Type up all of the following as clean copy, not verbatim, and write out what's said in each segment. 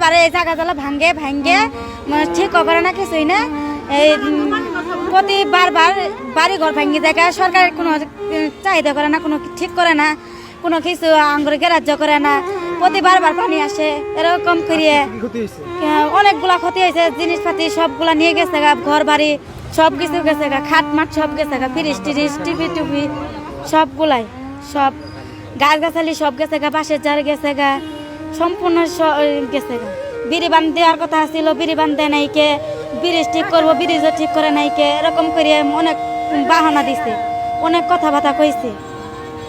বারে এই জায়গা ভাঙ্গে ঠিক করে না কিছুই না। এই প্রতি বারবার বাড়ি ঘর ভাঙ্গি জায়গা সরকারের কোনো চাহিদা করে না, কোনো ঠিক করে না, কোনো কিছু আঙ্গুরে গ্রাহ্য করে না। প্রতি বারবার পানি আসে, এরকম করিয়ে অনেকগুলা ক্ষতি হয়েছে। জিনিসপাতি সবগুলা নিয়ে গেছে গা, ঘর বাড়ি সব কিছু গেছে গা, খাট মাঠ সব গেছে গা, ফ্রিজ টিরিজ টিভি টুপি সবগুলাই, সব গাছ গাছালি সব গেছে গা, বাঁশের জার গেছে গা, সম্পূর্ণ গেছে গা। বিড়ি বান দেওয়ার কথা ছিল, বিড়ি বান দেয় নাইকে, ব্রিজ ঠিক করবো, ব্রিজও ঠিক করে নাইকে, এরকম করে অনেক বাহানা দিছে, অনেক কথাবার্তা কইছে,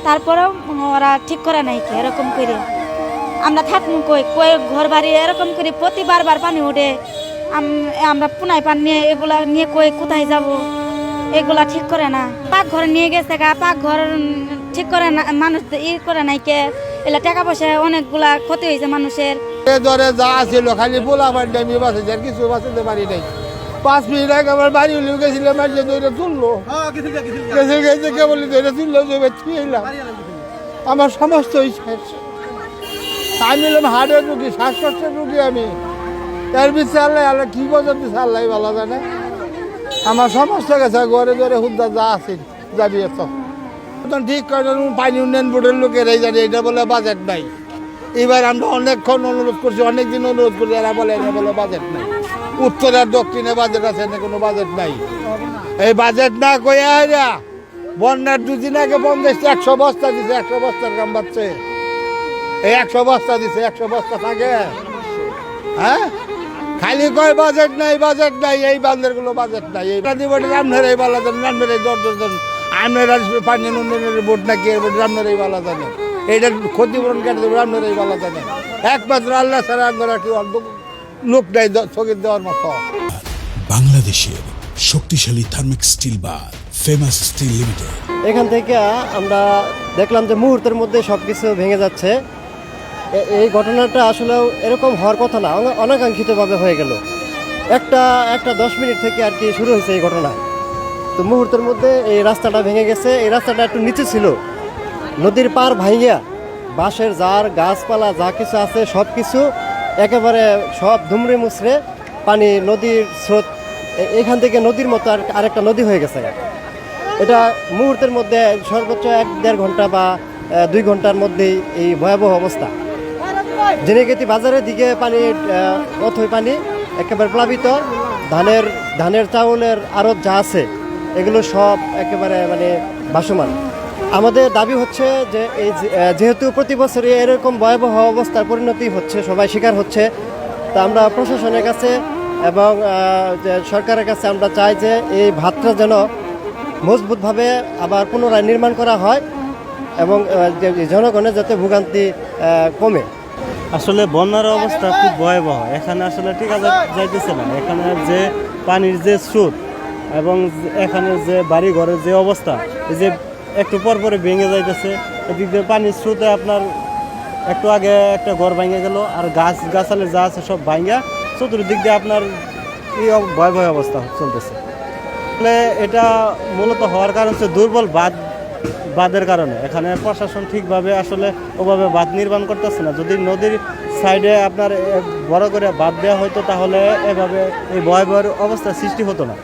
তারপরেও ওরা ঠিক করে নাইকে। এরকম করে আমরা থাকবো কই ঘর বাড়ি এরকম করে প্রতি বারবার পানি ওঠে। আমরা পুনাই পান নিয়ে এগুলা নিয়ে কই কোথায় যাব, এগুলা ঠিক করে না। পাকঘর নিয়ে গেছে গা, পাকঘর ঠিক করে না, মানুষ করে নাইকে। এলা টাকা পয়সা অনেকগুলা ক্ষতি হয়েছে মানুষের। ধরে যা ছিল খালি পোলা পানি আমি বাঁচাইছি, আর কিছু বাঁচাতে পারি নাই। 5 মিনিট আগে আমার বাড়ি হলেও গেছিলাম, তুললো গেছে কেবল তুললো, আমার সমস্ত আমি হলাম হার্টের রুগী, শ্বাসকষ্টের রুগী। আমি এর ভিতরে আল্লাহ কি বোঝাতে আল্লাহ ভালো জানে। আমার সমস্ত গেছে, ঘরে ঘরে হুদ্দা যা আছে যাবি এত ঠিক করে। পানি উন্নয়ন বোর্ডের লোকের এই জানি এটা বলে বাজেট নাই। এবার আমরা অনেকক্ষণ অনুরোধ করছি, অনেকদিন অনুরোধ করছি, এরা বলে বাজেট নাই। উত্তর আর দক্ষিণে বাজেট আছে না, কোনো বাজেট নাই। এই বাজেট না কইয়া বন্যার 2 দিন আগে 100 বস্তা দিছে, 100 বস্তার কাম বাড়ছে। এই 100 বস্তা দিছে, 100 বস্তা থাকে। হ্যাঁ, খালি কয় বাজেট নাই, বাজেট নাই। এই বান্ধেরগুলো বাজেট নাই। এই রামনের এই বালা জানেন, রামনের এই 10 জন আপনারা পানি উন্নয়নের বোর্ড নাকি রামনের এই বালা জানেন, এইটার ক্ষতিপূরণ কেটে দেবে রামনের এই বালা জানেন। একমাত্র আল্লাহ ছাড়া আমরা কি লোক নাই স্থগিত দেওয়ার মতো। বাংলাদেশের শক্তিশালী থার্মিক স্টিল বার ফেমাস স্টিল লিমিটেড। এখান থেকে আমরা দেখলাম যে মুহূর্তের মধ্যে সবকিছু ভেঙে যাচ্ছে। এই ঘটনাটা আসলে এরকম হওয়ার কথা না, অনাকাঙ্ক্ষিতভাবে হয়ে গেল। একটা 10 মিনিট থেকে আর কি শুরু হয়েছে এই ঘটনা। তো মুহূর্তের মধ্যে এই রাস্তাটা ভেঙে গেছে। এই রাস্তাটা একটু নিচে ছিল, নদীর পার ভাঙিয়া বাঁশের জার গাছপালা যা কিছু আছে সব কিছু একেবারে সব ধুমড়ে মুচড়ে পানি, নদীর স্রোত এখান থেকে নদীর মতো আরেকটা নদী হয়ে গেছে। এটা মুহূর্তের মধ্যে সর্বোচ্চ 1-1.5 ঘন্টা বা 2 ঘন্টার মধ্যেই এই ভয়াবহ অবস্থা। জেনেগেতি বাজারের দিকে পানি, অথই পানি একেবারে প্লাবিত। ধানের চাউলের আড়ত যা আছে এগুলো সব একেবারে মানে ভাসমান। আমাদের দাবি হচ্ছে যে এই যেহেতু প্রতি বছরই এরকম ভয়াবহ অবস্থার পরিণতি হচ্ছে, সবাই শিকার হচ্ছে, তা আমরা প্রশাসনের কাছে এবং সরকারের কাছে আমরা চাই যে এই ভাতটা যেন মজবুতভাবে আবার পুনরায় নির্মাণ করা হয় এবং জনগণের যাতে ভোগান্তি কমে। আসলে বন্যার অবস্থা খুব ভয়াবহ। এখানে আসলে টিকা যাইতেছে না। এখানে যে পানির যে স্রোত এবং এখানে যে বাড়ি ঘরের যে অবস্থা, এই যে একটু পর পরে ভেঙে যাইতেছে। এদিক দিয়ে পানির স্রোতে আপনার একটু আগে একটা ঘর ভেঙে গেল, আর গাছালে যা আছে সব ভাঙা চতুর্দিক দিয়ে আপনার এই ভয়াবহ অবস্থা চলতেছে। আসলে এটা মূলত হওয়ার কারণ হচ্ছে দুর্বল বাঁধের কারণে। এখানে প্রশাসন ঠিকভাবে আসলে ওভাবে বাঁধ নির্মাণ করতেছে না। যদি নদীর সাইডে আপনার বড় করে বাঁধ দেওয়া হতো তাহলে এভাবে এই ভয়াবহ অবস্থার সৃষ্টি হতো না।